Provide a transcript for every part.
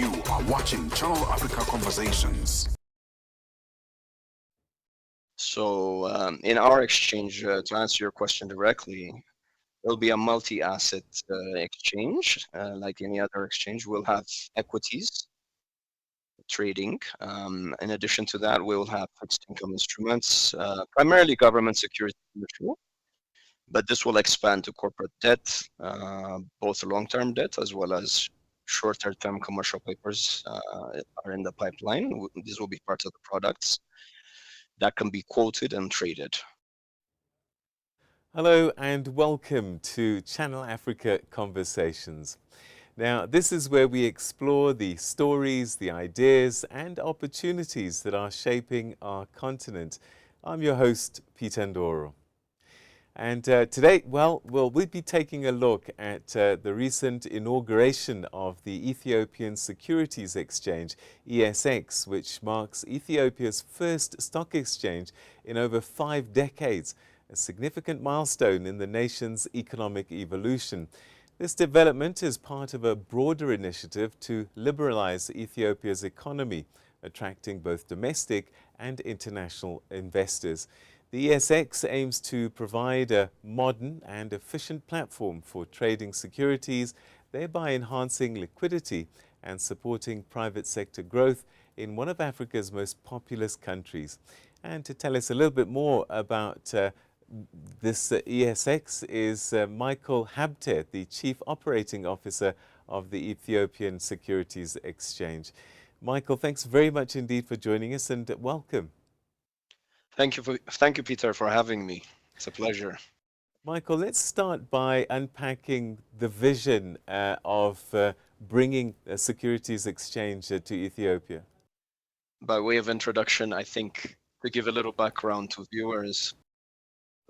You are watching Channel Africa Conversations. So in our exchange, to answer your question directly, it'll be a multi-asset exchange. Like any other exchange, we'll have equities trading. In addition to that, we'll have fixed income instruments, primarily government security commercial, but this will expand to corporate debt, both long-term debt as well as shorter-term commercial papers are in the pipeline. These will be part of the products that can be quoted and traded. Hello and welcome to Channel Africa Conversations. Now, this is where we explore the stories, the ideas and opportunities that are shaping our continent. I'm your host, Peter Ndoro. And today, we'll be taking a look at the recent inauguration of the Ethiopian Securities Exchange, ESX, which marks Ethiopia's first stock exchange in over 5 decades, a significant milestone in the nation's economic evolution. This development is part of a broader initiative to liberalize Ethiopia's economy, attracting both domestic and international investors. The ESX aims to provide a modern and efficient platform for trading securities, thereby enhancing liquidity and supporting private sector growth in one of Africa's most populous countries. And to tell us a little bit more about this ESX is Michael Habte, the Chief Operating Officer of the Ethiopian Securities Exchange. Michael, thanks very much indeed for joining us and welcome. Thank you, Peter, for having me. It's a pleasure. Michael, let's start by unpacking the vision of bringing a securities exchange to Ethiopia. By way of introduction, I think to give a little background to viewers,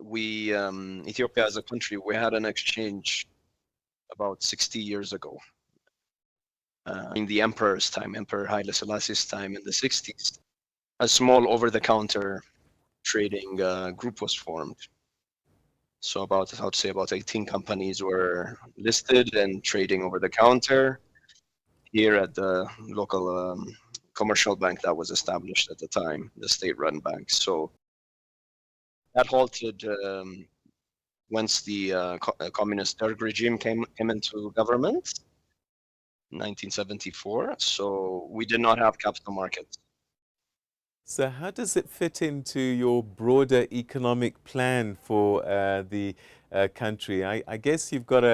Ethiopia as a country, we had an exchange about 60 years ago. In the emperor's time, Emperor Haile Selassie's time in the 60s, a small over-the-counter trading group was formed. So about 18 companies were listed and trading over the counter here at the local commercial bank that was established at the time, the state-run bank. So that halted once the communist Derg regime came into government in 1974. So we did not have capital markets. So how does it fit into your broader economic plan for the country? I guess you've got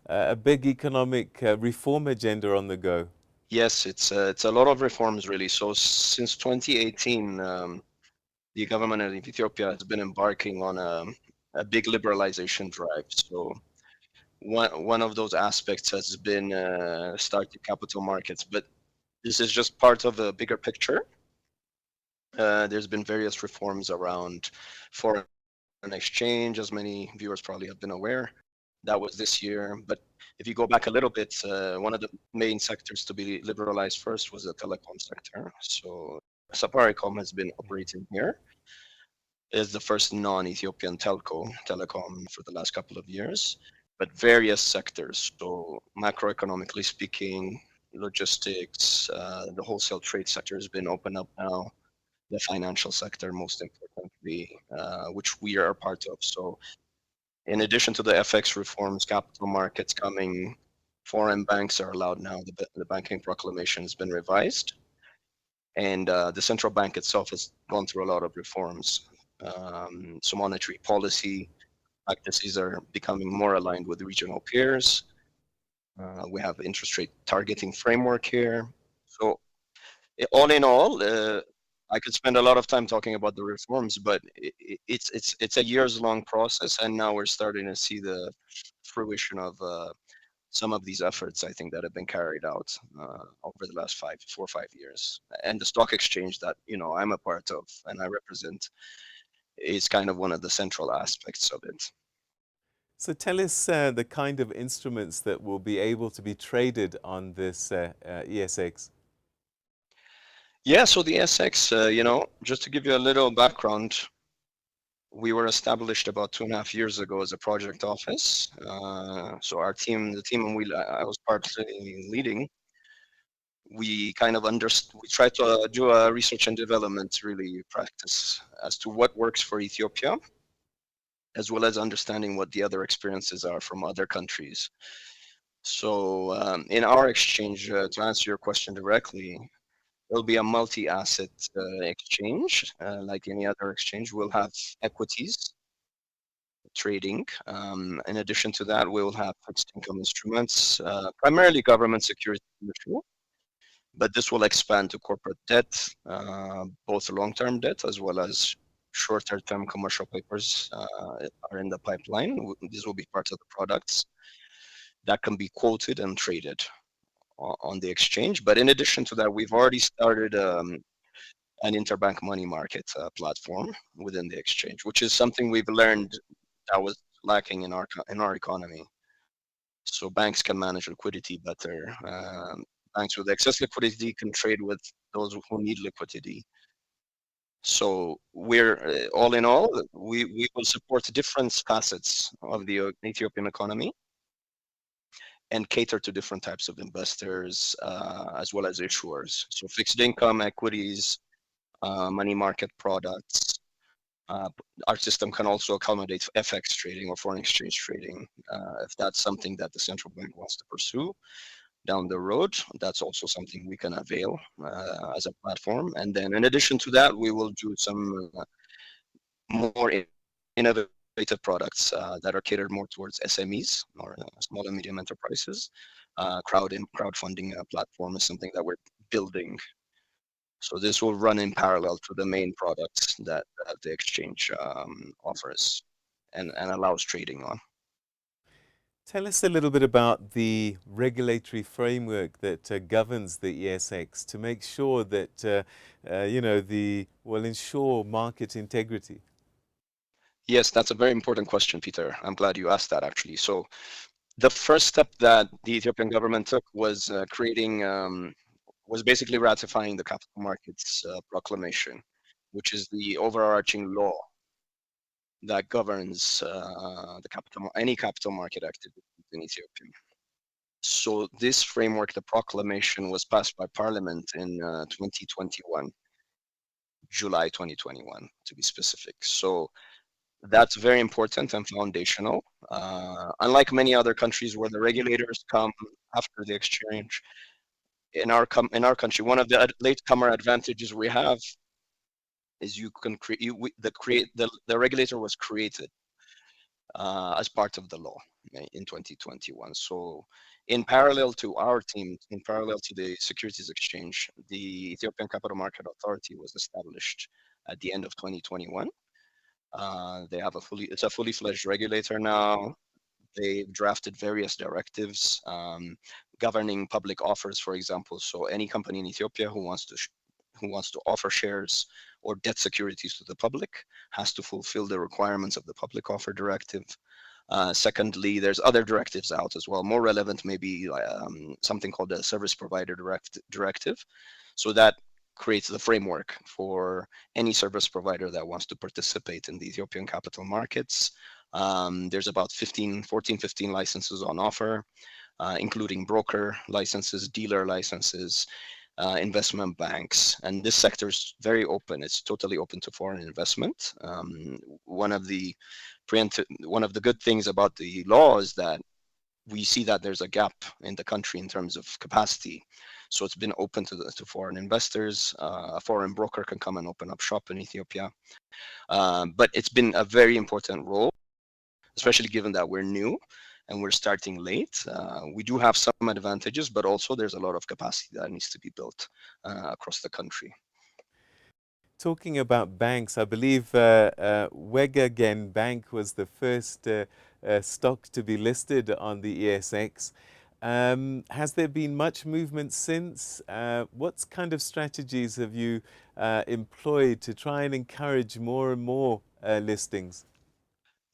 a big economic reform agenda on the go. Yes, it's a lot of reforms really. So since 2018, the government of Ethiopia has been embarking on a big liberalization drive. So one of those aspects has been starting capital markets, but this is just part of a bigger picture. There's been various reforms around foreign exchange, as many viewers probably have been aware. That was this year. But if you go back a little bit, one of the main sectors to be liberalized first was the telecom sector. So Safaricom has been operating here. Is the first non-Ethiopian telecom for the last couple of years, but various sectors. So macroeconomically speaking, logistics, the wholesale trade sector has been opened up now. The financial sector, most importantly, which we are a part of. So in addition to the FX reforms, capital markets coming, foreign banks are allowed now. The banking proclamation has been revised. And the central bank itself has gone through a lot of reforms. So monetary policy practices are becoming more aligned with regional peers. We have interest rate targeting framework here. So all in all, I could spend a lot of time talking about the reforms, but it's a years-long process, and now we're starting to see the fruition of some of these efforts, I think, that have been carried out over the last 4 or 5 years. And the stock exchange that I'm a part of and I represent is kind of one of the central aspects of it. So tell us the kind of instruments that will be able to be traded on this ESX. Yeah, so the ESX, just to give you a little background, we were established about 2.5 years ago as a project office. So our team, the team I was partly leading, we kind of we try to do a research and development really practice as to what works for Ethiopia, as well as understanding what the other experiences are from other countries. So in our exchange, to answer your question directly, it'll be a multi-asset exchange. Like any other exchange, we'll have equities trading. In addition to that, we'll have fixed income instruments, primarily government securities, but this will expand to corporate debt, both long-term debt as well as shorter-term commercial papers are in the pipeline. These will be part of the products that can be quoted and traded on the exchange. But in addition to that, we've already started an interbank money market platform within the exchange, which is something we've learned that was lacking in our economy. So banks can manage liquidity better. Banks with excess liquidity can trade with those who need liquidity. So we're all in all, we will support different facets of the Ethiopian economy and cater to different types of investors as well as issuers. So fixed income, equities, money market products. Our system can also accommodate FX trading or foreign exchange trading if that's something that the central bank wants to pursue down the road. That's also something we can avail as a platform. And then in addition to that, we will do some more innovative products that are catered more towards SMEs or small and medium enterprises. Crowdfunding platform is something that we're building. So this will run in parallel to the main products that the exchange offers and allows trading on. Tell us a little bit about the regulatory framework that governs the ESX to make sure that, will ensure market integrity. Yes, that's a very important question, Peter. I'm glad you asked that, actually. So the first step that the Ethiopian government took was was basically ratifying the Capital Markets Proclamation, which is the overarching law that governs any capital market activity in Ethiopia. So this framework, the proclamation, was passed by Parliament in 2021, July 2021, to be specific. So that's very important and foundational. Unlike many other countries where the regulators come after the exchange, in our country, one of the latecomer advantages we have is you can the regulator was created as part of the law in 2021. So in parallel to our team, in parallel to the Securities Exchange, the Ethiopian Capital Market Authority was established at the end of 2021. They have it's a fully fledged regulator now. They've drafted various directives governing public offers, for example. So any company in Ethiopia who wants to offer shares or debt securities to the public has to fulfill the requirements of the public offer directive. Secondly, there's other directives out as well. More relevant maybe something called the Service Provider Directive. So that creates the framework for any service provider that wants to participate in the Ethiopian capital markets. There's about 15 licenses on offer, including broker licenses, dealer licenses, investment banks, and this sector is very open. It's totally open to foreign investment. One of the good things about the law is that we see that there's a gap in the country in terms of capacity. So it's been open to foreign investors. A foreign broker can come and open up shop in Ethiopia. But it's been a very important role, especially given that we're new and we're starting late. We do have some advantages, but also there's a lot of capacity that needs to be built across the country. Talking about banks, I believe Wegagen Bank was the first stock to be listed on the ESX. Has there been much movement since? What kind of strategies have you employed to try and encourage more and more listings?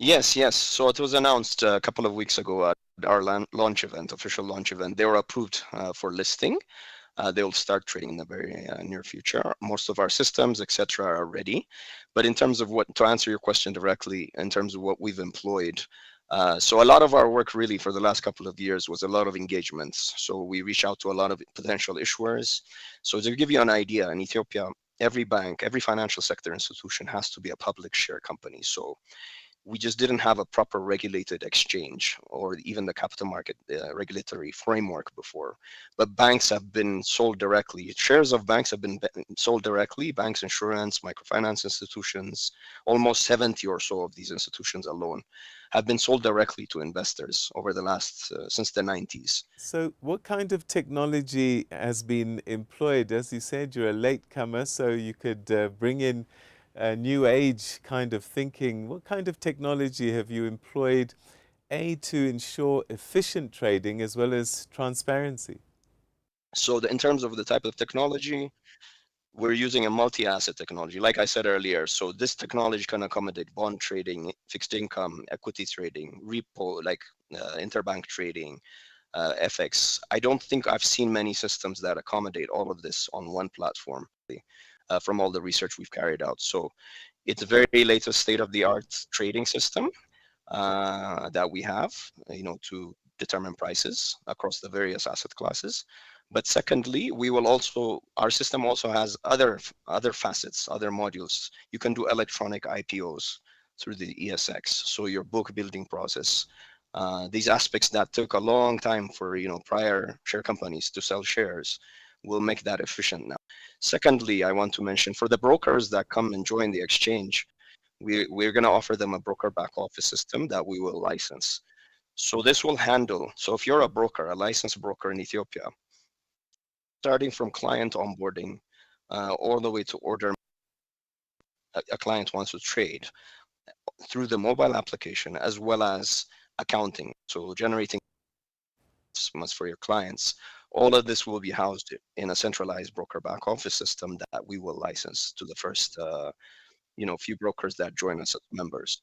Yes. So it was announced a couple of weeks ago at our official launch event. They were approved for listing. They will start trading in the very near future. Most of our systems, etc., are ready. But in terms of to answer your question directly, in terms of what we've employed, So a lot of our work really for the last couple of years was a lot of engagements. So we reach out to a lot of potential issuers. So to give you an idea, in Ethiopia, every bank, every financial sector institution has to be a public share company. So we just didn't have a proper regulated exchange or even the capital market regulatory framework before. But banks have been sold directly. Shares of banks have been sold directly. Banks, insurance, microfinance institutions, almost 70 or so of these institutions alone have been sold directly to investors over the last, since the 90s. So what kind of technology has been employed? As you said, you're a latecomer, so you could bring in a new age kind of thinking. What kind of technology have you employed, A, to ensure efficient trading as well as transparency? So in terms of the type of technology, we're using a multi-asset technology, like I said earlier. So this technology can accommodate bond trading, fixed income, equity trading, repo, like interbank trading, FX. I don't think I've seen many systems that accommodate all of this on one platform from all the research we've carried out. So it's a very latest state-of-the-art trading system that we have, to determine prices across the various asset classes. But secondly, our system also has other facets, other modules. You can do electronic IPOs through the ESX, so your book building process. These aspects that took a long time for prior share companies to sell shares will make that efficient now. Secondly, I want to mention for the brokers that come and join the exchange, we're going to offer them a broker back office system that we will license. So this will handle, so if you're a broker, a licensed broker in Ethiopia, starting from client onboarding all the way to order a client wants to trade through the mobile application as well as accounting, so generating for your clients, all of this will be housed in a centralized broker back office system that we will license to the first few brokers that join us as members.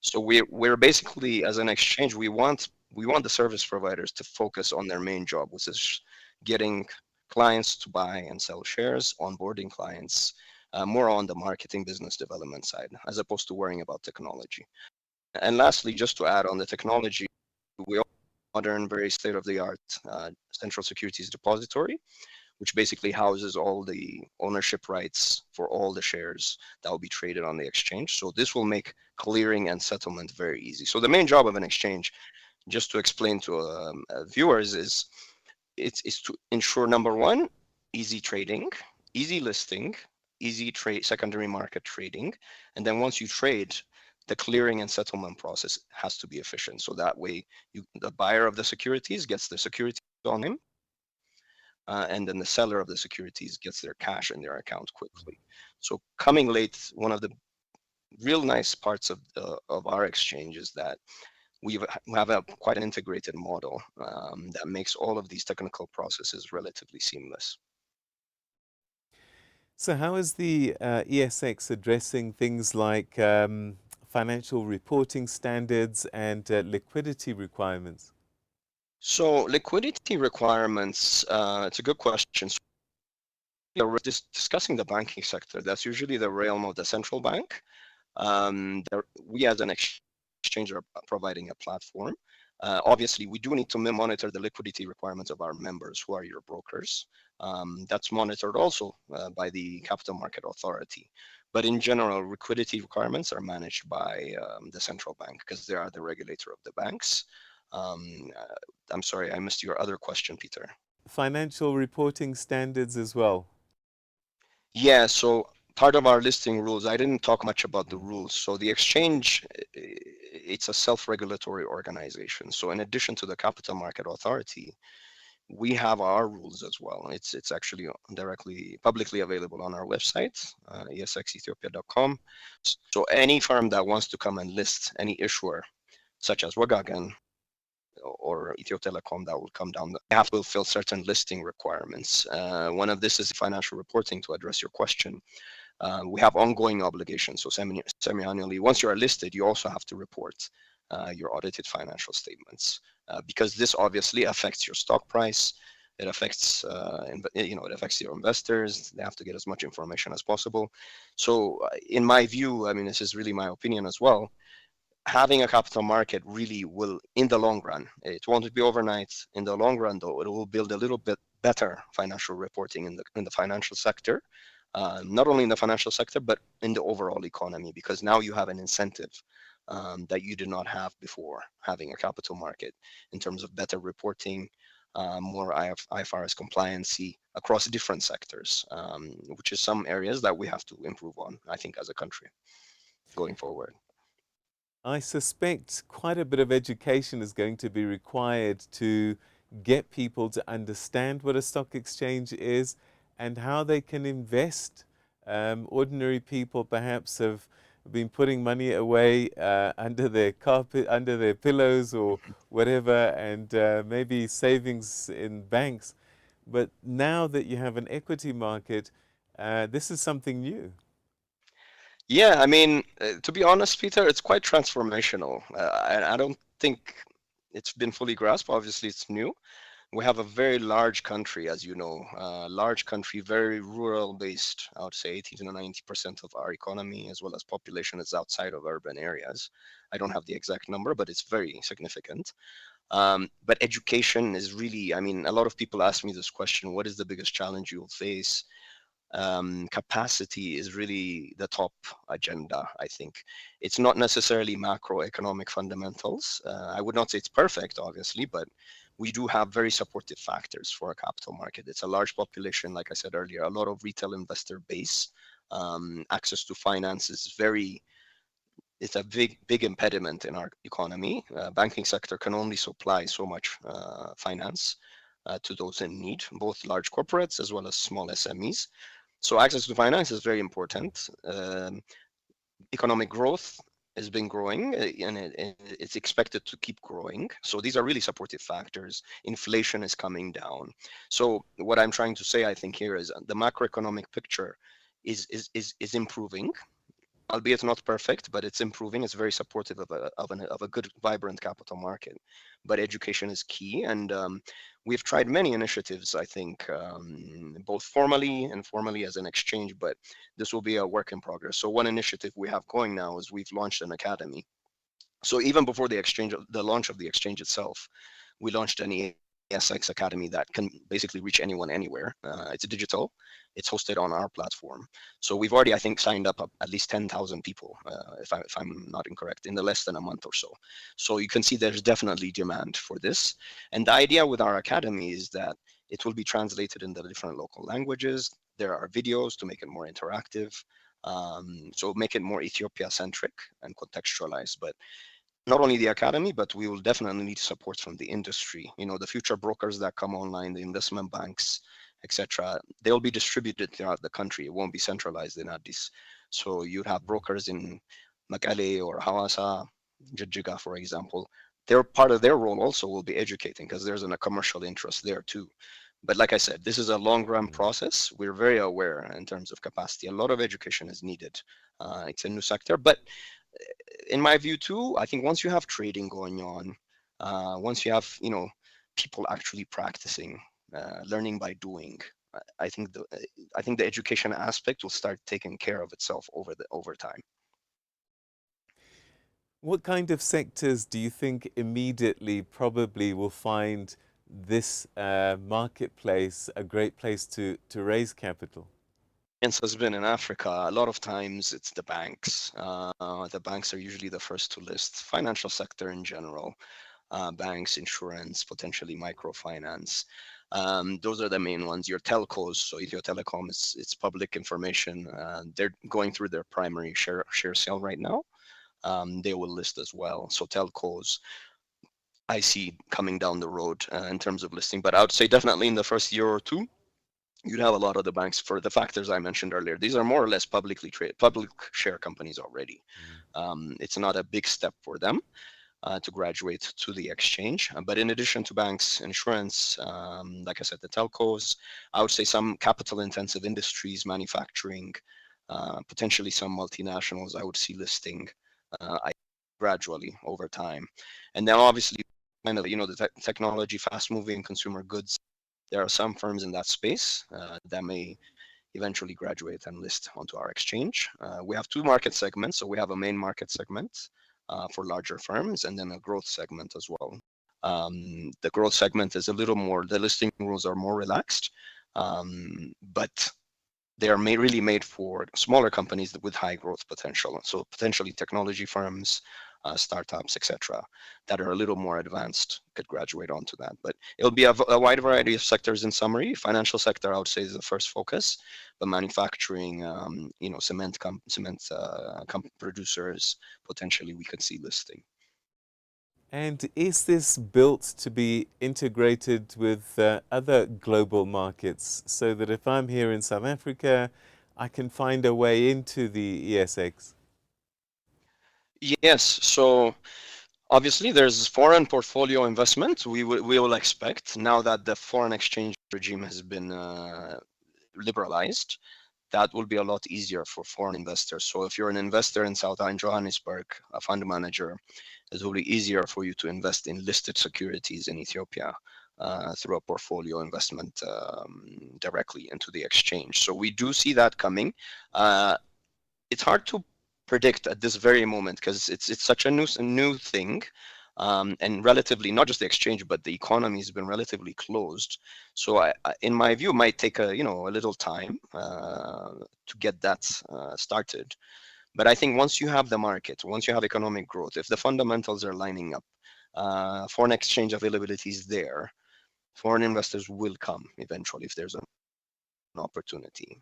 So we're basically, as an exchange, we want the service providers to focus on their main job, which is getting clients to buy and sell shares, onboarding clients, more on the marketing business development side, as opposed to worrying about technology. And lastly, just to add on the technology, we have a modern, very state-of-the-art central securities depository, which basically houses all the ownership rights for all the shares that will be traded on the exchange. So this will make clearing and settlement very easy. So the main job of an exchange, just to explain to viewers, is to ensure, number one, easy trading, easy listing, easy secondary market trading. And then once you trade, the clearing and settlement process has to be efficient. So that way, the buyer of the securities gets the securities on him, and then the seller of the securities gets their cash in their account quickly. So coming late, one of the real nice parts of our exchange is that we have quite an integrated model that makes all of these technical processes relatively seamless. So how is the ESX addressing things like financial reporting standards and liquidity requirements? So liquidity requirements, it's a good question. So we're discussing the banking sector. That's usually the realm of the central bank. We as an exchange are providing a platform. Obviously, we do need to monitor the liquidity requirements of our members, who are your brokers. That's monitored also by the Capital Market Authority. But in general, liquidity requirements are managed by the central bank because they are the regulator of the banks. I'm sorry, I missed your other question, Peter. Financial reporting standards as well. Yeah, so part of our listing rules, I didn't talk much about the rules. So the exchange, it's a self-regulatory organization. So in addition to the Capital Market Authority, we have our rules as well. It's actually directly publicly available on our website, esxethiopia.com. So any firm that wants to come and list any issuer, such as Wagagan or Ethio Telecom, that will come down, they have to fulfill certain listing requirements. One of this is financial reporting, to address your question. We have ongoing obligations, so semi-annually. Once you are listed, you also have to report your audited financial statements, because this obviously affects your stock price. It affects, it affects your investors. They have to get as much information as possible. So, in my view, I mean, this is really my opinion as well. having a capital market really will, in the long run, it won't be overnight. In the long run, though, it will build a little bit better financial reporting in the financial sector, not only in the financial sector, but in the overall economy, because now you have an incentive that you did not have before having a capital market in terms of better reporting, more IFRS compliancy across different sectors, which is some areas that we have to improve on, I think, as a country going forward. I suspect quite a bit of education is going to be required to get people to understand what a stock exchange is and how they can invest. Ordinary people perhaps have been putting money away under their carpet, under their pillows or whatever, and maybe savings in banks. But now that you have an equity market, this is something new. Yeah, I mean, to be honest, Peter, it's quite transformational. I don't think it's been fully grasped. Obviously, it's new. We have a very large country, as you know, large country, very rural based. I would say 80 to 90% of our economy, as well as population, is outside of urban areas. I don't have the exact number, but it's very significant. But education is really, I mean, a lot of people ask me this question: what is the biggest challenge you'll face? Capacity is really the top agenda, I think. It's not necessarily macroeconomic fundamentals. I would not say it's perfect, obviously, but we do have very supportive factors for a capital market. It's a large population, like I said earlier, a lot of retail investor base. Access to finance is it's a big impediment in our economy. Banking sector can only supply so much finance to those in need, both large corporates as well as small SMEs. So access to finance is very important. Economic growth has been growing and it's expected to keep growing. So these are really supportive factors. Inflation is coming down. So what I'm trying to say, I think, here is the macroeconomic picture is improving, albeit not perfect, but it's improving. It's very supportive of a good, vibrant capital market. But education is key, and we've tried many initiatives, I think, both formally and informally as an exchange, but this will be a work in progress. So one initiative we have going now is we've launched an academy. So even before the exchange, the launch of the exchange itself, we launched an ESX Academy that can basically reach anyone anywhere. It's digital. It's hosted on our platform. So we've already, I think, signed up at least 10,000 people, if I'm not incorrect, in the less than a month or so. So you can see there's definitely demand for this. And the idea with our academy is that it will be translated in the different local languages. There are videos to make it more interactive. So make it more Ethiopia-centric and contextualized. But not only the academy, but we will definitely need support from the industry. You know, the future brokers that come online, the investment banks, etc. They'll be distributed throughout the country. It won't be centralized in Addis. So you'd have brokers in Makale or Hawassa, Jijjiga, for example. Their part of their role also will be educating, because there's a commercial interest there too. But like I said, this is a long-run process. We're very aware in terms of capacity. A lot of education is needed. It's a new sector, but in my view too, I think once you have trading going on, once you have, you know, people actually practicing, learning by doing, I think the education aspect will start taking care of itself over time. What kind of sectors do you think immediately probably will find this marketplace a great place to raise capital? Has been in Africa, a lot of times it's the banks. The banks are usually the first to list. Financial sector in general, banks, insurance, potentially microfinance. Those are the main ones. Your telcos, so Ethio Telecom, it's public information. They're going through their primary share sale right now. They will list as well. So telcos, I see coming down the road in terms of listing. But I would say definitely in the first year or two, you'd have a lot of the banks for the factors I mentioned earlier. These are more or less publicly traded, public share companies already. It's not a big step for them to graduate to the exchange. But in addition to banks, insurance, like I said, the telcos, I would say some capital intensive industries, manufacturing, potentially some multinationals I would see listing gradually over time. And then obviously, kind of, you know, the technology, fast moving consumer goods. There are some firms in that space that may eventually graduate and list onto our exchange. We have two market segments. So we have a main market segment, for larger firms, and then a growth segment as well. The growth segment is a little more, the listing rules are more relaxed, but they are really made for smaller companies with high growth potential. So potentially technology firms, startups, etc., that are a little more advanced could graduate onto that. But it'll be a wide variety of sectors in summary. Financial sector, I would say, is the first focus, but manufacturing, cement producers, potentially we could see listing. And is this built to be integrated with other global markets so that if I'm here in South Africa, I can find a way into the ESX? Yes, so obviously there's foreign portfolio investment we will expect now that the foreign exchange regime has been liberalized. That will be a lot easier for foreign investors. So if you're an investor in Johannesburg, a fund manager, it will be easier for you to invest in listed securities in Ethiopia through a portfolio investment directly into the exchange. So we do see that coming. It's hard to predict at this very moment because it's such a new thing. And relatively, not just the exchange, but the economy has been relatively closed. So in my view, it might take a little time to get that started. But I think once you have the market, once you have economic growth, if the fundamentals are lining up, foreign exchange availability is there, foreign investors will come eventually if there's an opportunity.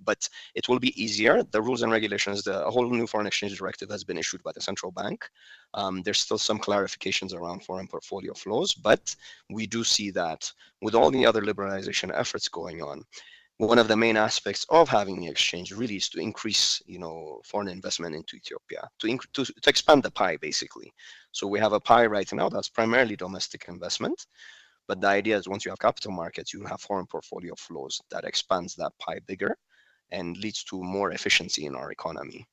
But it will be easier. The rules and regulations, a whole new foreign exchange directive has been issued by the central bank. There's still some clarifications around foreign portfolio flows, but we do see that with all the other liberalization efforts going on, one of the main aspects of having the exchange really is to increase, foreign investment into Ethiopia, to expand the pie, basically. So we have a pie right now that's primarily domestic investment. But the idea is once you have capital markets, you have foreign portfolio flows that expands that pie bigger and leads to more efficiency in our economy,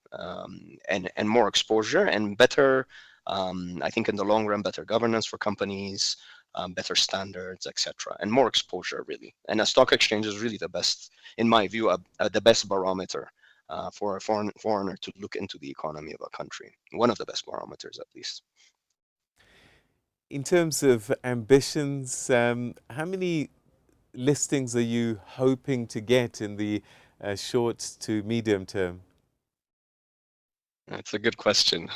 and more exposure and better, I think in the long run, better governance for companies, better standards, etc., and more exposure really. And a stock exchange is really the best, in my view, the best barometer for a foreigner to look into the economy of a country. One of the best barometers, at least. In terms of ambitions, how many listings are you hoping to get in the short to medium term? That's a good question.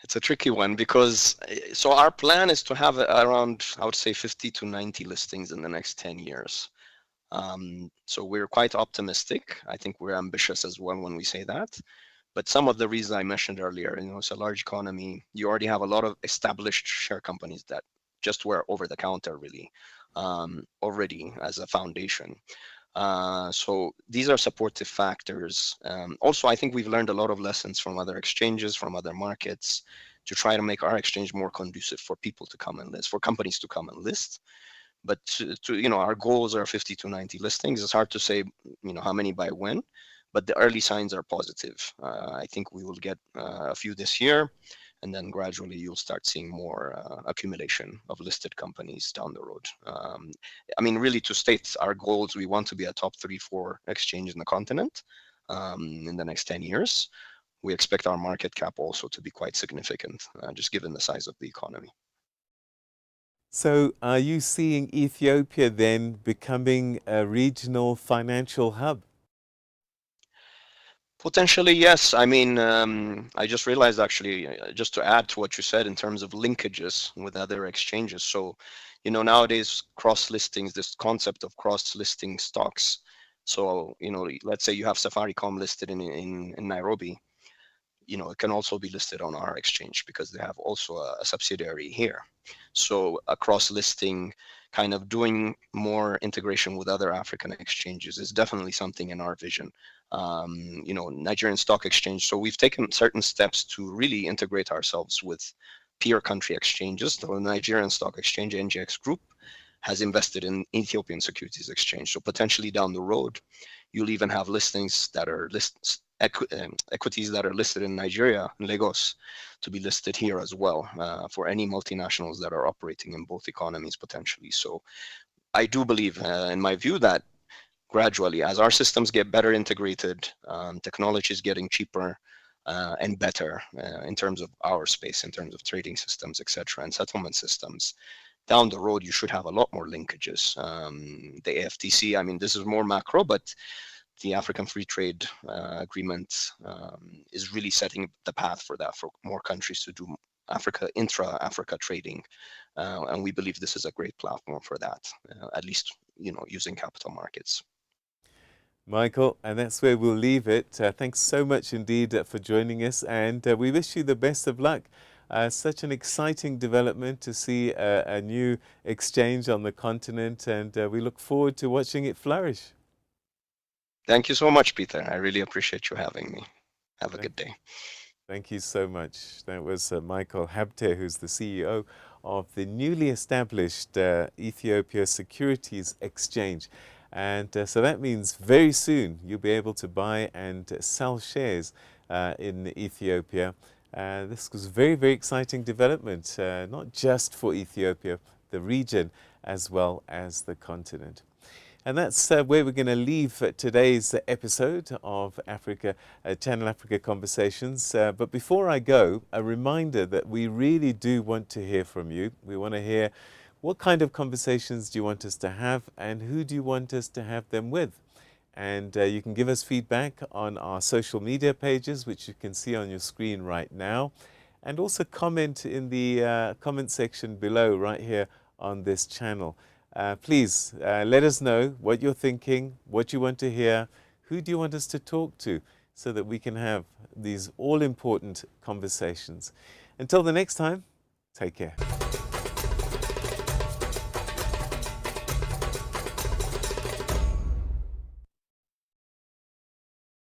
It's a tricky one because so our plan is to have around, I would say, 50 to 90 listings in the next 10 years. So we're quite optimistic. I think we're ambitious as well when we say that. But some of the reasons I mentioned earlier, it's a large economy. You already have a lot of established share companies that just were over the counter really already as a foundation. So these are supportive factors. Also, I think we've learned a lot of lessons from other exchanges, from other markets, to try to make our exchange more conducive for people to come and list, for companies to come and list. But our goals are 50 to 90 listings. It's hard to say, how many by when, but the early signs are positive. I think we will get a few this year, and then gradually you'll start seeing more accumulation of listed companies down the road. Really, to state our goals, we want to be a top 3-4 exchange in the continent in the next 10 years. We expect our market cap also to be quite significant, just given the size of the economy. So are you seeing Ethiopia then becoming a regional financial hub? Potentially, yes. I just realized actually, just to add to what you said in terms of linkages with other exchanges. So, nowadays cross listings, this concept of cross listing stocks. So, let's say you have Safaricom listed in Nairobi, it can also be listed on our exchange because they have also a subsidiary here. So a cross listing, kind of doing more integration with other African exchanges is definitely something in our vision. Nigerian Stock Exchange. So we've taken certain steps to really integrate ourselves with peer country exchanges. The Nigerian Stock Exchange, NGX Group, has invested in Ethiopian Securities Exchange. So potentially down the road, you'll even have listings that are equities that are listed in Nigeria, in Lagos, to be listed here as well for any multinationals that are operating in both economies potentially. So I do believe, in my view, that gradually, as our systems get better integrated, technology is getting cheaper, and better in terms of our space, in terms of trading systems, etc., and settlement systems. Down the road, you should have a lot more linkages. The AFTC, I mean, this is more macro, but the African Free Trade Agreement is really setting the path for that, for more countries to do intra-Africa trading, and we believe this is a great platform for that, at least using capital markets. Michael, and that's where we'll leave it. Thanks so much indeed for joining us, and we wish you the best of luck. Such an exciting development to see a new exchange on the continent, and we look forward to watching it flourish. Thank you so much, Peter. I really appreciate you having me. Have a good day. Thank you so much. That was Michael Habte, who's the CEO of the newly established Ethiopia Securities Exchange. And so that means very soon you'll be able to buy and sell shares in Ethiopia. This was a very, very exciting development, not just for Ethiopia, the region, as well as the continent. And that's where we're going to leave today's episode of Channel Africa Conversations. But before I go, a reminder that we really do want to hear from you. We want to hear what kind of conversations do you want us to have, and who do you want us to have them with? And you can give us feedback on our social media pages, which you can see on your screen right now. And also comment in the comment section below right here on this channel. Please let us know what you're thinking, what you want to hear, who do you want us to talk to, so that we can have these all-important conversations. Until the next time, take care.